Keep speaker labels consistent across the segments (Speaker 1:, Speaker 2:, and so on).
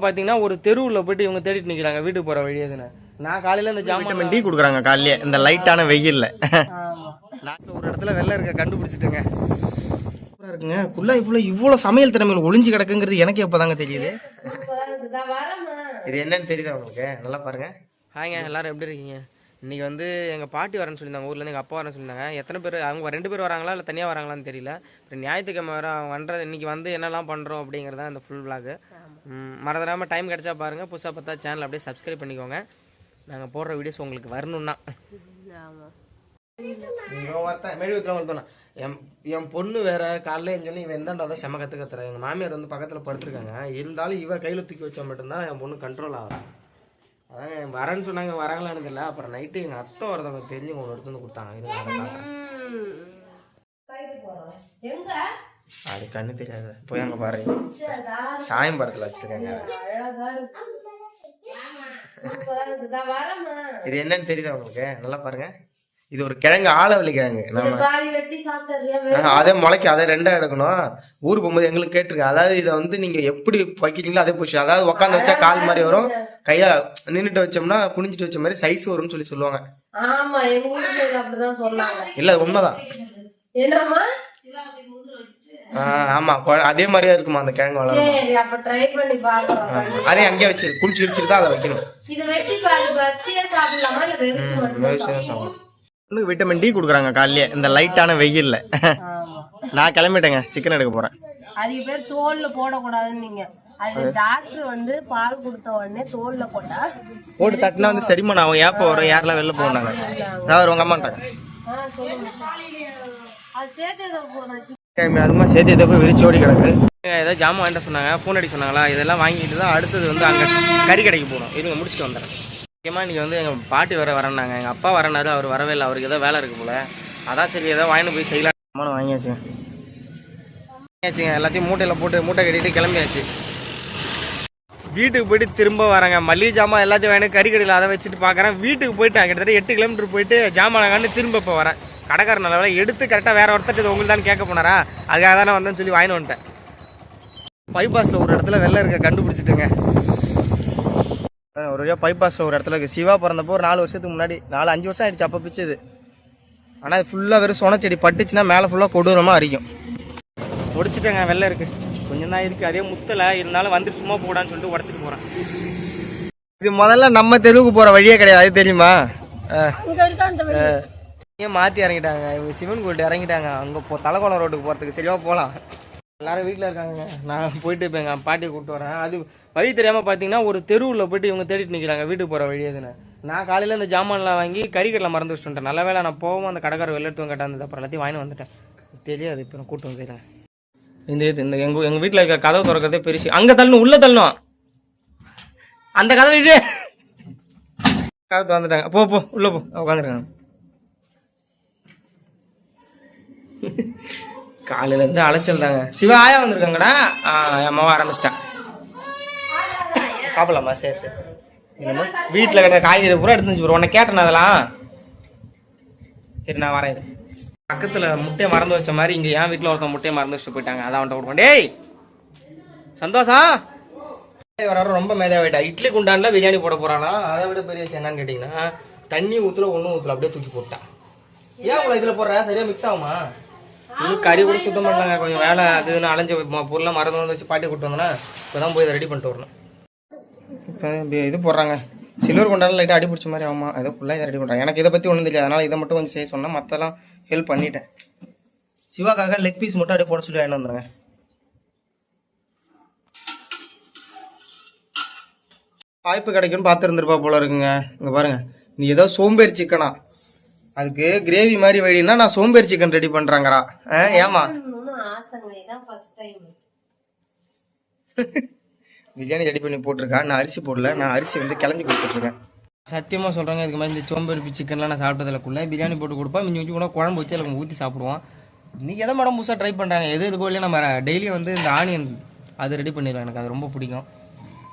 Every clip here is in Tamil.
Speaker 1: பாத்தீங்கன்னா ஒரு தெருவுல போயிட்டு இவங்க தேடிட்டு நிக்கிறாங்க வீட்டுக்கு போற வழி எதுன்னு. நான் காலையில இந்த ஜாமான் டீ குடுக்குறாங்க காலையில இந்த லைட்டான வெயில்ல. லாஸ்ட்ல ஒரு இடத்துல வெள்ளை இருக்க கண்டுபிடிச்சிட்டுங்க. இருக்குங்க புள்ள இவ்வளவு சமையல் திறமையில ஒளிஞ்சு கிடக்குங்கிறது எனக்கு எப்பதாங்க தெரியுது. இது என்னன்னு தெரியுதா உங்களுக்கு? நல்லா பாருங்க. ஹாய்ங்க, எல்லாரும் எப்படி இருக்கீங்க? இன்னைக்கு வந்து எங்கள் பாட்டி வரேன்னு சொல்லியிருந்தாங்க, ஊர்லேருந்து எங்கள் அப்பா வரேன்னு சொல்லியிருந்தாங்க. எத்தனை பேர் அவங்க 2 பேர் வராங்களா இல்லை தனியாக வராங்களான்னு தெரியல. அப்புறம் ஞாயிற்றுக்கிழமை வர அவங்க பண்ணுறது இன்றைக்கி வந்து என்னெல்லாம் பண்ணுறோம் அப்படிங்கிறது தான் இந்த ஃபுல் விளாக். மறந்துடாமல் டைம் கிடச்சா பாருங்கள். புதுசாக பார்த்தா சேனல் அப்படியே சப்ஸ்கிரைப் பண்ணிக்கோங்க. நாங்கள் போடுற வீடியோஸ் உங்களுக்கு வரணும்னா. மெழுகுத்துல என் பொண்ணு வேற காலையில் சொல்லி இவன் எந்தாண்டா தான் செம கற்றுற. எங்கள் மாமியார் வந்து பக்கத்தில் படுத்துருக்காங்க. இருந்தாலும் இவன் கையில் தூக்கி வச்சா மட்டும்தான் என் பொண்ணு கண்ட்ரோல் ஆகும். அதாங்க வரேன்னு சொன்னாங்க, வராங்களான்னு தெரியல. அப்புறம் நைட்டு எங்கள் அத்தை வரதவங்க தெரிஞ்சு ஒன்று எடுத்து வந்து கொடுத்தாங்க. அது கண்ணு தெரியாது. போய் அங்கே பாருங்க, சாயம் படத்தில் வச்சிருக்காங்க. இது என்னன்னு தெரியுதா உங்களுக்கு? நல்லா பாருங்க. இது ஒரு கிழங்கு, ஆலவள்ளி கிழங்கு. அதே முளைக்கு அதை 2ஆ எடுக்கணும். ஊருக்கு போகும்போது எங்களுக்கு கேட்டிருக்கேன். அதாவது இதை வந்து நீங்க எப்படி வைக்கிறீங்களோ அதே பொசிஷன். அதாவது உட்காந்து வச்சா கால் மாதிரி வரும், கையா நின்றுட்டு வச்சோம்னா குனிஞ்சிட்டு வச்ச மாதிரி சைஸ் வரும்னு சொல்லுவாங்க. இல்ல உண்மைதான். ஆமா, அதே மாதிரியா இருக்குமா அந்த கிழங்கு வளரும். அதே அங்கேயே வச்சு குளிச்சு வச்சுட்டு தான் அதை வைக்கணும். விட்டமின் டி குடுக்குறாங்க காலையில இந்த லைட்டான வெயில்ல. நான் கிளம்பிட்டேங்க, சிக்கன் எடுக்க போறேன்.
Speaker 2: அதிக பேர் தோல்ல போடக்கூடாதுன்னு நீங்க அது டாக்டர் வந்து பால் கொடுத்த உடனே தோல்ல போட்டு
Speaker 1: தட்டினா வந்து செரிமானம் ஆகும். ஏப்ப வரும், யாரெல்லாம் வெளில போனாங்க அதாவது உங்க அம்மாட்டாங்க. அதுமா சேர்த்து ஏதோ போய் விரிச்சோடி கிடக்கு. ஏதோ ஜாமான் வாங்கிட்டு சொன்னாங்க, ஃபோன் அடி சொன்னாங்களா. இதெல்லாம் வாங்கிட்டு தான் அடுத்தது வந்து அங்கே கறி கடைக்கு போகணும். இருங்க முடிச்சுட்டு வந்துடுறேன். முக்கியமாக இன்றைக்கி வந்து எங்கள் பாட்டி வரேன்னாங்க. எங்கள் அப்பா வரேன்னாரு, அவர் வரவே இல்லை. அவருக்கு ஏதோ வேலை இருக்குது போல். அதான் சரி ஏதோ வாங்கிட்டு போய் செய்யலாம். வாங்கியாச்சுங்க. எல்லாத்தையும் மூட்டையில் போட்டு மூட்டை கட்டிட்டு கிளம்பியாச்சு. வீட்டுக்கு போயிட்டு திரும்ப வரேங்க. மல்லிகை ஜாமான் எல்லாத்தையும் வாங்கி கறி கடையில் அதை வச்சுட்டு பார்க்குறேன். வீட்டுக்கு போயிட்டு கிட்டத்தட்ட 8 கிலோமீட்டர் போயிட்டு ஜாமான் வாங்கி திரும்ப இப்போ வரேன். கடைக்காரர் நல்ல வேலை எடுத்து கரெக்டாக வேறு ஒருத்தர் இது உங்களுக்கு தான் கேட்க போனாரா, அதுக்காக தானே வந்தேன்னு சொல்லி வாங்கிட்டு வந்துட்டேன். பைபாஸில் ஒரு இடத்துல வெள்ளை இருக்க கண்டுபிடிச்சிட்டுங்க. ஒரு வழியாக பைபாஸில் ஒரு இடத்துல இருக்குது. சிவா பிறந்தப்போ ஒரு 4 வருஷத்துக்கு முன்னாடி, 4-5 வருஷம் ஆகிடுச்சு அப்போ பிச்சுது. ஆனால் அது ஃபுல்லாக வெறும் சொனச்செடி பட்டுச்சுன்னா மேலே ஃபுல்லாக கொடூரமாக அரிக்கும். உடைச்சிட்டேங்க, வெள்ளை இருக்குது. கொஞ்சம் தான் இருக்குது, அதே முத்தலை இருந்தாலும் வந்துட்டு சும்மா போடான்னு சொல்லிட்டு உடச்சிட்டு போகிறேன். இது முதல்ல நம்ம தெருவுக்கு போகிற வழியே கிடையாது, அது தெரியுமா? ஏன் மாற்றி இறங்கிட்டாங்க இவங்க, சிவன் கோயில்ட்டு இறங்கிட்டாங்க. அங்கே தலைக்கோளம் ரோட்டுக்கு போகிறதுக்கு. சரியாக போகலாம். எல்லாரும் வீட்டில் இருக்காங்க. நான் போயிட்டு இப்போ எங்கள் பாட்டியை கூப்பிட்டு வரேன். அது வழி தெரியாமல் பார்த்தீங்கன்னா ஒரு தெருவில் போயிட்டு இவங்க தேடிட்டு நிற்கிறாங்க வீட்டுக்கு போகிற வழி எதுன்னு. நான் காலையில் இந்த ஜாமான்லாம் வாங்கி கறிக்கடலை மறந்து வச்சுட்டேன். நல்ல வேலை நான் போவோம், அந்த கடைக்கார வெளில எடுத்து கேட்டாந்தது. அப்புறம் எல்லாத்தையும் வாங்கி வந்துட்டேன். தெரியாது, இப்போ நான் கூப்பிட்டு வந்துடுறேன். இந்த எங்கள் வீட்டில் இருக்க கதவு திறக்கிறதே பெருசு. அங்கே தள்ளணும், உள்ளே தள்ளணும். அந்த கதவை இது கதவு வந்துட்டாங்க. போ உள்ளே போ, உட்காந்துருக்காங்க. காலையில இருந்து அலைச்சல் தாங்க. சிவா ஆயா வந்திருக்காங்கடா. அம்மாவை ஆரம்பிச்சிட்டேன். சாப்பிடலாமா? சரி. என்னமா வீட்டில் கிட்ட காய்கறி பூரா எடுத்து வச்சு உன்னை கேட்டேன் அதெல்லாம். சரி நான் வரேன். பக்கத்தில் முட்டையை மறந்து வச்ச மாதிரி இங்கே என் வீட்டில் ஒருத்தன் முட்டையை மறந்து வச்சுட்டு போயிட்டாங்க. அதான் அவன்கிட்ட கொடுப்பேன். டேய் சந்தோஷம் வர ரொம்ப மேதாவிட்டா. இட்லி குண்டான்ல பிரியாணி போட போறானா. அதை விட பெரிய விஷயம் என்னன்னு கேட்டிங்கன்னா, தண்ணி ஊற்றுல ஒன்றும் ஊற்றல, அப்படியே தூக்கி போட்டான். ஏன் உங்களை இதில் போடுற? சரியா மிக்ஸ் ஆகுமா? இன்னும் கறி கூட சுத்தம் பண்ணலாங்க. கொஞ்சம் வேலை அதுன்னு அலைஞ்ச பொருளாக மறந்து வந்து வச்சு பாட்டி கூப்பிட்டு வந்தோன்னா இப்போ தான் போய் இதை ரெடி பண்ணிட்டு வரணும். இப்போ இது போடுறாங்க, சில்வர் கொண்டாலும் லைட்டாக அடி பிடிச்ச மாதிரி ஆகுமா, ஏதோ ஃபுல்லாக இதை ரெடி பண்ணுறாங்க. எனக்கு இதை பற்றி ஒன்றும் தெரியாது, அதனால் இதை மட்டும் கொஞ்சம் செய்ய சொன்னால் மற்றெல்லாம் ஹெல்ப் பண்ணிட்டேன். சிவாக்காக லெக் பீஸ் மட்டும் அப்படியே போட சொல்லி வாங்கிட்டு வந்துடுங்க. வாய்ப்பு கிடைக்குன்னு பார்த்துருந்துருப்பா போல இருக்குங்க. இங்கே பாருங்கள், நீ ஏதோ சோம்பேறி சிக்கனா, அதுக்கு கிரேவி மாதிரி வேடினா நான் சோம்பேறி சிக்கன் ரெடி பண்றாங்கடா. ஏமா பிரியாணி ரெடி பண்ணி போட்டிருக்கா. நான் அரிசி போடல, நான் அரிசி வந்து கிளஞ்சி கொடுத்துட்ருக்கேன். சத்தியமாக சொல்கிறாங்க, இதுக்கு மாதிரி இந்த சோம்பேறி சிக்கன்லாம் நான் சாப்பிட்டதில்லக்குள்ள பிரியாணி போட்டு கொடுப்பேன். மிஞ்சி கூட குழம்பு வச்சு அதில் ஊற்றி சாப்பிடுவோம். இன்றைக்கி எதை மேடம் புதுசாக ட்ரை பண்ணுறாங்க. எது போல நம்ம டெய்லியும் வந்து இந்த ஆனியன் அது ரெடி பண்ணிடுவேன். எனக்கு அது ரொம்ப பிடிக்கும்.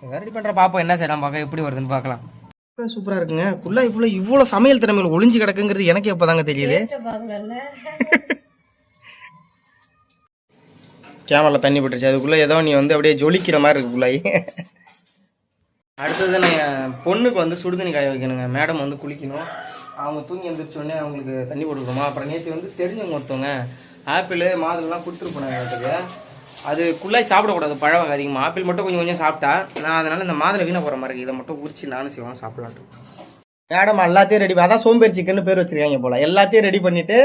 Speaker 1: எதாவது ரெடி பண்ணுற பார்ப்போம், என்ன செய்யலாம் பார்க்க, எப்படி வருதுன்னு பார்க்கலாம். சூப்பரா இருக்குங்க. இவ்வளவு சமையல் திறமையில ஒளிஞ்சு கிடக்குங்கிறது எனக்கு எப்பதாங்க தெரியுது. கேமரால தண்ணி பட்டுருச்சு, அதுக்குள்ள ஏதோ நீ வந்து அப்படியே ஜொலிக்கிற மாதிரி இருக்கு புள்ளாய். அடுத்தது நான் என் பொண்ணுக்கு வந்து சுடுதண்ணி காய வைக்கணுங்க. மேடம் வந்து குளிக்கணும். அவங்க தூங்கி எழுந்திரிச்ச உடனே அவங்களுக்கு தண்ணி போட்டுக்கணுமா. அப்புறம் நேற்று வந்து தெரிஞ்சவங்க ஒருத்தவங்க ஆப்பிள் மாதுளெலாம் கொடுத்துட்டு போனாங்க வீட்டுக்கு. அது குள்ளாய் சாப்பிடக்கூடாது, பழம் அதிகமாக. ஆப்பிள் மட்டும் கொஞ்சம் கொஞ்சம் சாப்பிட்டா நான் அதனால் இந்த மாதுளை வீணாக போகிற மாதிரி இருக்குது. இதை மட்டும் உரிச்சு நானும் செய்வாங்க சாப்பிடலான்ட்டு. மேடம் எல்லாத்தையும் ரெடி அதான் சோம்பேறி சிக்கன்னு பேர் வச்சிருக்காங்க போல. எல்லாத்தையும் ரெடி பண்ணிட்டு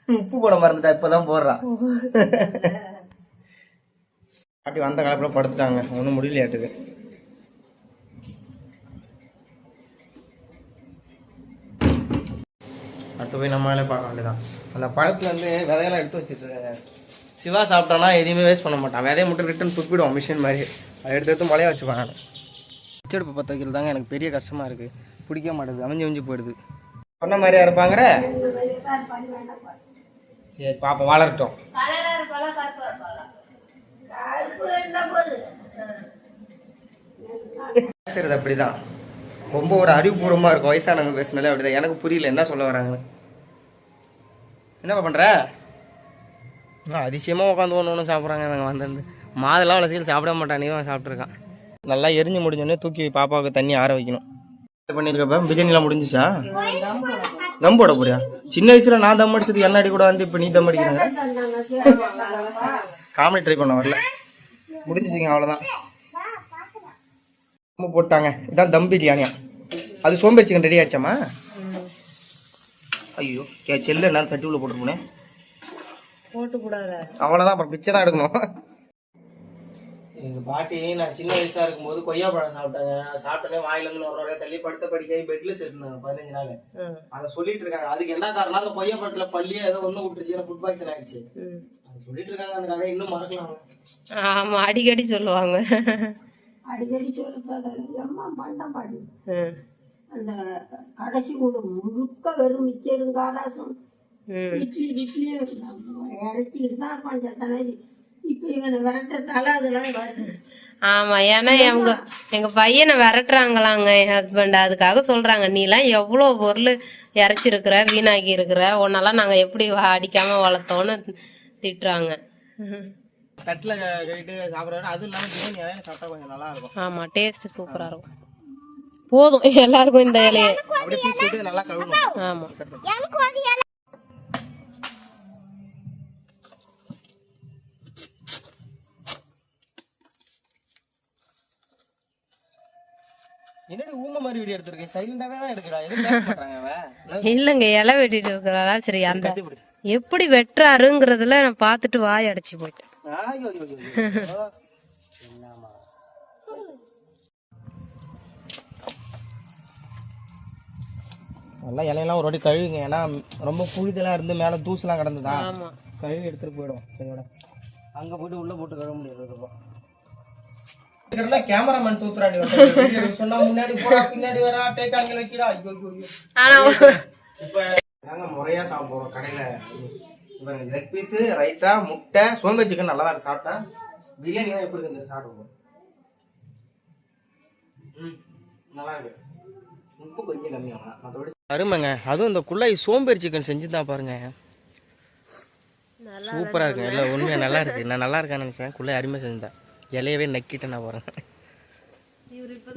Speaker 1: உப்பு போட மறந்துட்டா, இப்போதான் போடுறான். பாட்டி வந்த காலத்தில் படுத்துட்டாங்க, ஒன்றும் முடியலையாட்டுக்கு. அடுத்து போய் நம்மளாலே பார்க்க வேண்டியதான். அந்த பழத்துலேருந்து விதையெல்லாம் எடுத்து வச்சுட்டு சிவா சாப்பிட்டானா எதையுமே வேஸ்ட் பண்ண மாட்டான். விதையை மட்டும் ரிட்டன் துப்பிடுவோம் மிஷின் மாதிரி. அதை எடுத்து மழையா வச்சுப்பாங்க. பச்சடுப்பு பற்ற வைக்கிறது தாங்க எனக்கு பெரிய கஷ்டமாக இருக்குது. பிடிக்க மாட்டேது, அமைஞ்சு போயிடுது. சொன்ன மாதிரியா இருப்பாங்கிற. சரி பாப்போம், வளரட்டும். பேசுறது அப்படிதான், ரொம்ப ஒரு அறிவுபூர்வமாக இருக்கும். வயசானவங்க பேசினாலே அப்படிதான். எனக்கு புரியல என்ன சொல்ல வராங்கன்னு. என்னப்பா பண்ணுற? அதிசயமாக உட்காந்து ஒன்று சாப்பிட்றாங்க. நாங்கள் வந்து மாதெல்லாம் அவ்வளோ சீக்கிரம் சாப்பிட மாட்டான். நீ சாப்பிட்ருக்கான். நல்லா எரிஞ்சு முடிஞ்சோடனே தூக்கி பாப்பாவுக்கு தண்ணி ஆற வைக்கணும். பண்ணியிருக்கப்ப பிரியாணிலாம் முடிஞ்சிச்சா? தம் போட போறியா? சின்ன வயசுல நான் தம் அடிச்சது எண்ணாடி கூட வந்து இப்போ நீ தம் அடிக்கிறாங்க. காமெடி ட்ரை பண்ண வரல. முடிஞ்சிச்சிங்க, அவ்வளோதான். போட்டாங்க. இதான் தம் பிரியாணியா? அது சோம்பேறி சிக்கன் ரெடி ஆயிடுச்சாமா? ஐயோ செல்லு என்ன சட்டி உள்ள போட்டுருப்போனே.
Speaker 2: போட்டுக்கூடாது,
Speaker 1: அவ்வளோதான். அப்புறம் பிச்சை தான் எடுக்கணும். எங்கள் பாட்டி நான் சின்ன வயசாக இருக்கும்போது கொய்யா பழம் சாப்பிட்டாங்க. சாப்பிட்டோன்னே வாயிலேருந்து ஒரு வரையா தள்ளி படுத்த படிக்க பெட்ல சேர்த்துனாங்க 15 நாள். அதை சொல்லிட்டு இருக்காங்க. அதுக்கு என்ன காரணம், அந்த கொய்யா பழத்துல பள்ளியே ஏதோ ஒண்ணு விட்டுருச்சு, எனக்கு ஃபுட் பாய்சன் ஆயிடுச்சு. சொல்லிட்டு இருக்காங்க. அந்த கதையை இன்னும் மறக்கலாம்.
Speaker 2: ஆமா, அடிக்கடி சொல்லுவாங்க.
Speaker 3: அடிக்கடி சொல்லுமா பண்டம் பாடு. அந்த கடைசி கூட முழுக்க வெறும் மிச்சரும் காராசும் இட்லி இறச்சிக்கிட்டு தான் இருப்பான் சத்தனை. இப்ப இவனை விரட்டுறதால அதெல்லாம் வருது.
Speaker 2: ஆமா, ஏன்னா எங்க பையனை விரட்டுறாங்களாங்க என் ஹஸ்பண்ட். அதுக்காக சொல்றாங்க, நீ எல்லாம் எவ்வளவு பொருள் இறைச்சிருக்கிற, வீணாக்கி இருக்கிற, உன்னெல்லாம் நாங்க எப்படி அடிக்காம வளர்த்தோன்னு திட்டுறாங்க.
Speaker 1: தட்டில் கழிட்டு சாப்பிட்றாரு. அதுவும் இல்லாமல் பிரியாணி இலையில சாப்பிட்டா கொஞ்சம் நல்லா இருக்கும்.
Speaker 2: ஆமா, டேஸ்ட் சூப்பரா இருக்கும். போதும் எல்லாருக்கும் இந்த இலையை
Speaker 1: அப்படியே பீஸ் போட்டு நல்லா கழுவணும்.
Speaker 2: ஆமா.
Speaker 1: என்னடி ஊம மாதிரி வீடியோ எடுத்திருக்கேன். சைலண்டாவே தான் எடுக்கிறா. எதுவும் பேச மாட்டாங்க அவ.
Speaker 2: இல்லங்க, இலை வெட்டிட்டு இருக்கிறாரா? சரி, அந்த எப்படி வெட்டுறாருங்கிறதுல நான் பார்த்துட்டு வாய் அடைச்சு போயிட்டேன்.
Speaker 1: நல்லா இலையெல்லாம் ஒரு வாட்டி கழுவுங்க. ஏன்னா ரொம்ப புழுதெல்லாம் இருந்து மேலே தூசெல்லாம் கிடந்ததா, கழுவி எடுத்துட்டு போயிடும். கையோட அங்கே போயிட்டு உள்ள போட்டு கழுவ முடியாது. கேமராமேன் தூத்துறாண்டி சொன்னா முன்னாடி போறா, பின்னாடி வரா, டேக்காங்க வைக்கிறா. இப்ப நாங்க முறையா சாப்பிடுறோம் கடையில. லெக் பீஸ், ரைத்தா, முட்டை, சோம்பேறி சிக்கன் நல்லா தான் சாப்பிட்டா. பிரியாணி தான் எப்படி இருக்கு சாப்பிடுவோம். நல்லா இருக்கு. உப்பு கொஞ்சம் கம்மியாகும், மற்றபடி அருமைங்க. அதுவும் இந்த குள்ளாய் சோம்பேறி சிக்கன் செஞ்சுதான் பாருங்க, சூப்பரா இருக்கு. இல்லை உண்மையா நல்லா இருக்கு. நான் நல்லா இருக்கான்னு நினைச்சேன். குள்ளாய் அருமையா செஞ்சுதான். இலையவே நக்கிட்டேன் நான் பாருங்க.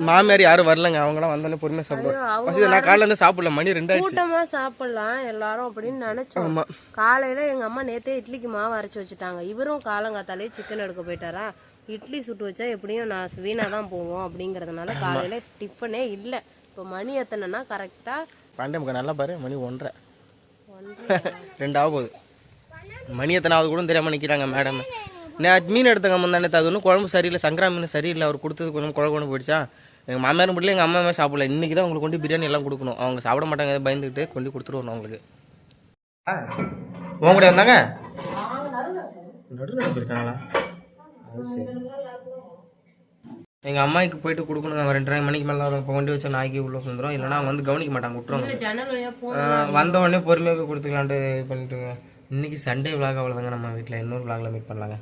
Speaker 1: மாமியார் யாரும் வரலங்க. அவங்களாம் வந்தோடனே பொறுமையா சாப்பிடுவோம். நான் காலையில இருந்து சாப்பிடல, மணி 2 ஆயிடுச்சு.
Speaker 2: கூட்டமா சாப்பிடலாம் எல்லாரும் அப்படின்னு நினைச்சோம். காலையில எங்க அம்மா நேத்தே இட்லிக்கு மாவு அரைச்சு வச்சுட்டாங்க. இவரும் காலங்காத்தாலே சிக்கன் எடுக்க போயிட்டாரா. இட்லி சுட்டு வச்சா எப்படியும் நான் வீணா தான் போவோம் அப்படிங்கறதுனால காலையில டிஃபனே இல்ல. இப்ப மணி எத்தனைன்னா கரெக்டா
Speaker 1: 12 நல்லா பாரு. மணி 1:30 2 ஆக போகுது. மணி எத்தனாவது கூட தெரியாம நிக்கிறாங்க மேடம். மீன் எடுத்தங்க முந்தானே அது ஒன்றும் குழம்பு சரியில்லை. சங்கரா மீன் சரியில்லை. அவர் கொடுத்தது கொஞ்சம் குழம்பு போயிடுச்சா. எங்கள் மாமியாரும் முடியல, எங்கள் அம்மாவே சாப்பிடல. இன்னைக்கு தான் உங்களுக்கு கொண்டு பிரியாணி எல்லாம் கொடுக்கணும். அவங்க சாப்பிட மாட்டாங்க, பயந்துக்கிட்டு கொண்டு கொடுத்துருவோம் அவங்களுக்கு. உங்க கூட இருந்தாங்க நடுவில் இருக்காங்களா? அது சரி. எங்கள் அம்மாவுக்கு போயிட்டு கொடுக்கணுங்க. 2:30 மணிக்கு மேலே இப்போ கொண்டு வச்சா நாய்க்கு உள்ள வந்துடும். இல்லைன்னா வந்து கவனிக்க மாட்டாங்க, விட்டுருவாங்க. வந்த உடனே பொறுமையாக போய் கொடுத்துக்கலான்ட்டு பண்ணிட்டுங்க. இன்னைக்கு சண்டே விளாக் அவ்வளோதாங்க. நம்ம வீட்டில் இன்னொரு விளாக்ல மீட் பண்ணலாங்க.